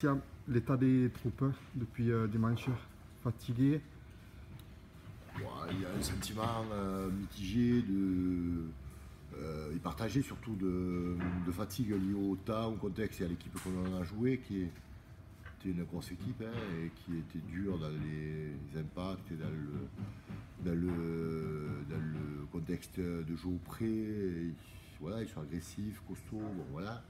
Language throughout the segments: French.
Tiens, l'état des troupes depuis dimanche, fatigué. Il y a un sentiment mitigé et partagé surtout de fatigue liée au temps, au contexte et à l'équipe qu'on a joué, qui était une grosse équipe et qui était dure dans les impacts et dans le contexte de jeu au près. Voilà, ils sont agressifs, costauds, bon, voilà.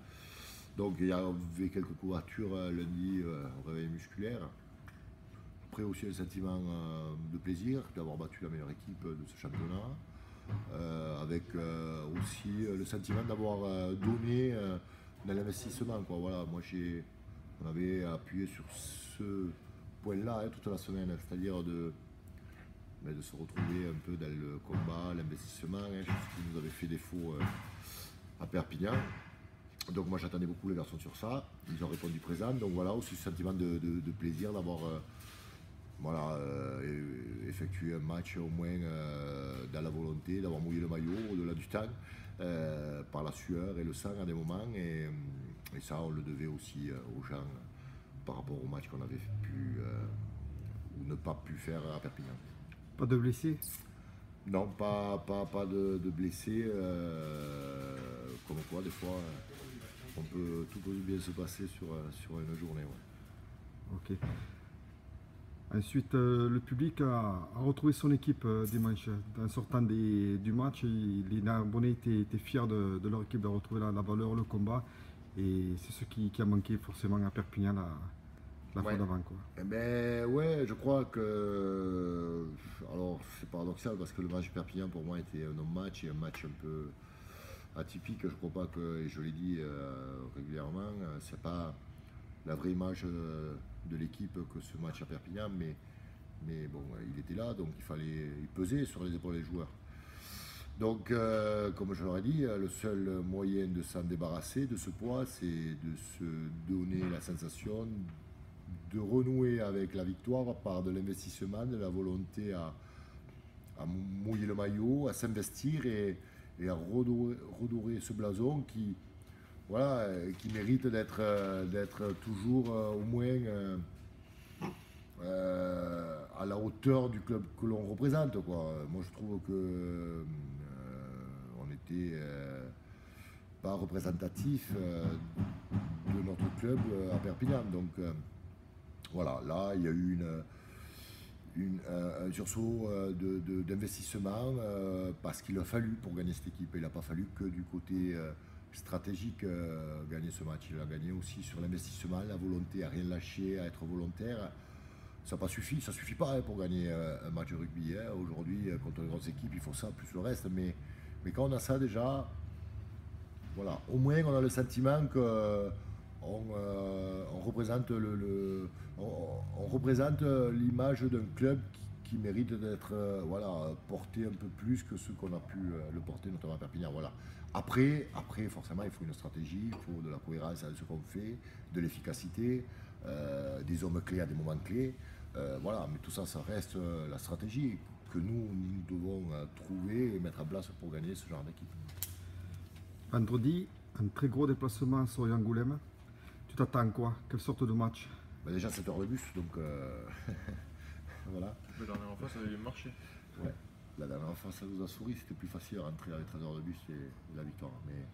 Donc il y avait quelques couvertures lundi au réveil musculaire. Après aussi un sentiment de plaisir d'avoir battu la meilleure équipe de ce championnat, avec aussi le sentiment d'avoir donné dans l'investissement. Voilà, on avait appuyé sur ce point-là toute la semaine, c'est-à-dire de se retrouver un peu dans le combat, l'investissement, ce qui nous avait fait défaut à Perpignan. Donc moi j'attendais beaucoup les garçons sur ça, ils ont répondu présent, donc voilà, aussi ce sentiment de plaisir d'avoir effectué un match au moins dans la volonté, d'avoir mouillé le maillot au-delà du temps, par la sueur et le sang à des moments, et ça on le devait aussi aux gens par rapport au match qu'on avait pu ou ne pas pu faire à Perpignan. Pas de blessés? Non, pas de blessés, comme quoi des fois tout peut bien se passer sur une journée. Ouais. Ok. Ensuite, le public a retrouvé son équipe dimanche. En sortant du match, les Narbonnais étaient fiers de leur équipe, de retrouver la valeur, le combat. Et c'est ce qui a manqué forcément à Perpignan la fois d'avant. Eh ben ouais, je crois que. Alors c'est paradoxal parce que le match de Perpignan pour moi était un non-match et un match un peu atypique. Je crois pas que, et je l'ai dit régulièrement, c'est pas la vraie image de l'équipe que ce match à Perpignan, mais bon, il était là, donc il pesait sur les épaules des joueurs. Donc, comme je leur ai dit, le seul moyen de s'en débarrasser de ce poids, c'est de se donner la sensation de renouer avec la victoire par de l'investissement, de la volonté à mouiller le maillot, à s'investir et à redorer ce blason qui mérite d'être toujours au moins à la hauteur du club que l'on représente. Moi je trouve que on n'était pas représentatif de notre club à Perpignan. Donc voilà, là il y a eu un sursaut d'investissement parce qu'il a fallu pour gagner cette équipe. Il n'a pas fallu que du côté stratégique gagner ce match. Il a gagné aussi sur l'investissement, la volonté à rien lâcher, à être volontaire. Ça n'a pas suffi, ça ne suffit pas pour gagner un match de rugby. Aujourd'hui, contre une grosse équipe, il faut ça plus le reste. Mais quand on a ça déjà, voilà, au moins on a le sentiment que on représente on représente l'image d'un club qui mérite d'être porté un peu plus que ce qu'on a pu le porter, notamment à Perpignan. Voilà. Après, forcément, il faut une stratégie, il faut de la cohérence dans ce qu'on fait, de l'efficacité, des hommes clés à des moments clés. Voilà, mais tout ça, ça reste la stratégie que nous devons trouver et mettre en place pour gagner ce genre d'équipe. Vendredi, un très gros déplacement sur Angoulême. Tu t'attends à quoi? Quelle sorte de match? Déjà 7 heures de bus, donc voilà. La dernière fois, ça avait marché. Ouais. La dernière fois, ça nous a souri, c'était plus facile à rentrer avec 13 heures de bus et la victoire. Mais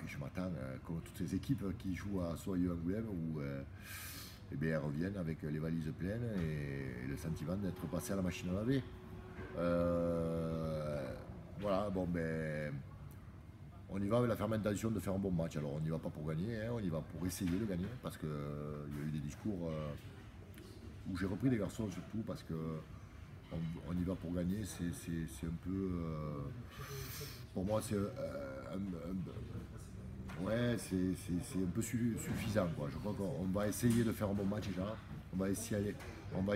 je m'attends, comme toutes ces équipes qui jouent à Soyeux-Angoulême, où elles reviennent avec les valises pleines et le sentiment d'être passé à la machine à laver. Voilà, on y va avec la ferme intention de faire un bon match. Alors on n'y va pas pour gagner, on y va pour essayer de gagner, parce qu'il y a eu des discours où j'ai repris les garçons surtout, parce que on y va pour gagner, c'est un peu... pour moi c'est un peu suffisant. Je crois qu'on va essayer de faire un bon match déjà, on va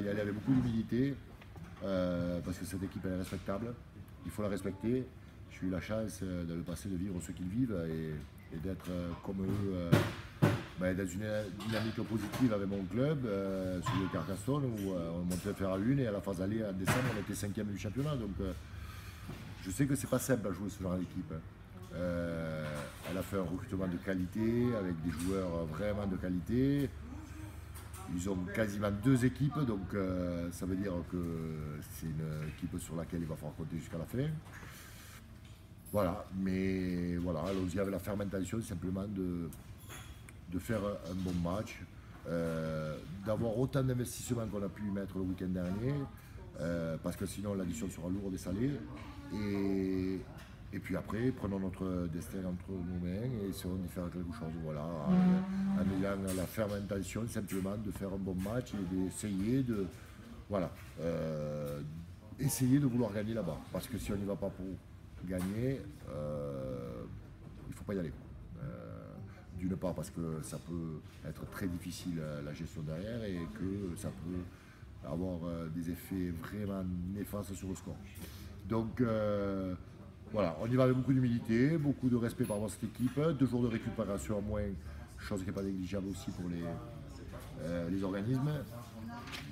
y aller avec beaucoup d'humilité, parce que cette équipe elle est respectable, il faut la respecter. J'ai eu la chance de le passer, de vivre ce qu'ils vivent et d'être comme eux dans une dynamique positive avec mon club, sur le Carcassonne, où on montait faire à une et à la phase aller en décembre on était 5e du championnat. Donc je sais que c'est pas simple à jouer ce genre d'équipe. elle a fait un recrutement de qualité avec des joueurs vraiment de qualité. Ils ont quasiment 2 équipes, donc ça veut dire que c'est une équipe sur laquelle il va falloir compter jusqu'à la fin. Voilà, mais voilà, allons-y avec la ferme intention simplement de faire un bon match, d'avoir autant d'investissements qu'on a pu y mettre le week-end dernier, parce que sinon l'addition sera lourde et salée. Et puis après, prenons notre destin entre nos mains et essayons de faire quelque chose. Voilà, en ayant la ferme intention simplement de faire un bon match et d'essayer de, voilà, essayer de vouloir gagner là-bas. Parce que si on n'y va pas pour gagner, il ne faut pas y aller. D'une part parce que ça peut être très difficile la gestion derrière et que ça peut avoir des effets vraiment néfastes sur le score. Donc voilà, on y va avec beaucoup d'humilité, beaucoup de respect par rapport à cette équipe, 2 jours de récupération à moins, chose qui n'est pas négligeable aussi pour les organismes,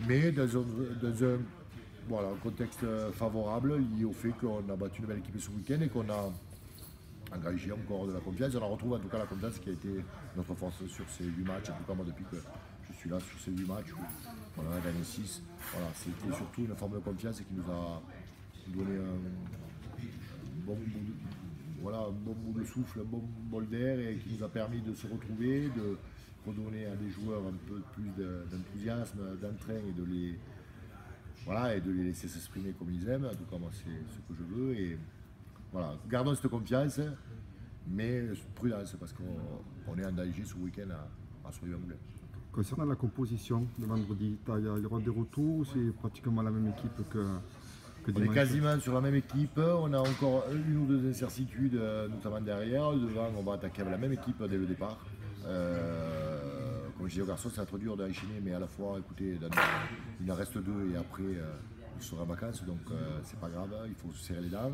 mais dans un voilà, un contexte favorable lié au fait qu'on a battu une belle équipe ce week-end et qu'on a engagé encore de la confiance. On retrouve en tout cas la confiance qui a été notre force sur ces 8 matchs, en tout cas moi depuis que je suis là sur ces 8 matchs où on en a gagné 6. Voilà, c'était surtout une forme de confiance qui nous a donné un bon bout de souffle, un bon bol d'air et qui nous a permis de se retrouver, de redonner à des joueurs un peu plus d'enthousiasme, d'entrain et de les laisser s'exprimer comme ils aiment. En tout cas, moi, c'est ce que je veux. Et voilà, gardons cette confiance, mais prudence, parce qu'on est en danger ce week-end à Soyons-Moulin. Concernant la composition de vendredi, il y aura des retours ou c'est pratiquement la même équipe que on est quasiment sur la même équipe, on a encore 1 ou 2 incertitudes, notamment derrière. Devant, on va attaquer avec la même équipe dès le départ. Comme je dis aux garçons, ça va être dur d'enchaîner, mais à la fois, écoutez, il en reste 2 et après, ils seront en vacances, donc c'est pas grave, il faut se serrer les dents,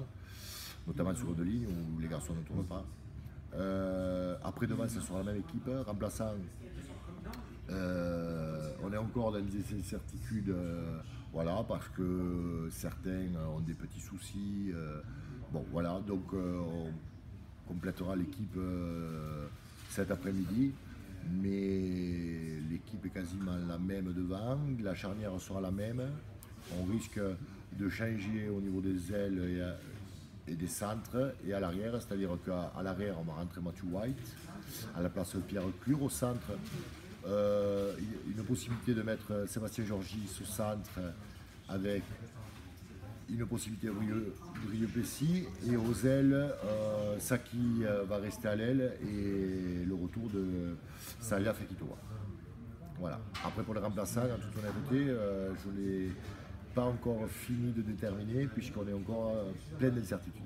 notamment sur 2 lignes où les garçons ne tournent pas. Après, devant, ce sera la même équipe, remplaçant. On est encore dans des incertitudes, voilà, parce que certains ont des petits soucis. Bon, voilà, donc on complétera l'équipe cet après-midi, mais l'équipe est quasiment la même devant, la charnière sera la même. On risque de changer au niveau des ailes et des centres et à l'arrière, c'est-à-dire qu'à l'arrière, on va rentrer Matthew White à la place de Pierre Cure. Au centre, une possibilité de mettre Sébastien Georgis au centre avec une possibilité de Brieux-Plessis et aux ailes, Saki va rester à l'aile et le retour de Salia Fekitoa. Voilà. Après pour les remplaçants, en toute honnêteté, je ne l'ai pas encore fini de déterminer puisqu'on est encore plein d'incertitudes.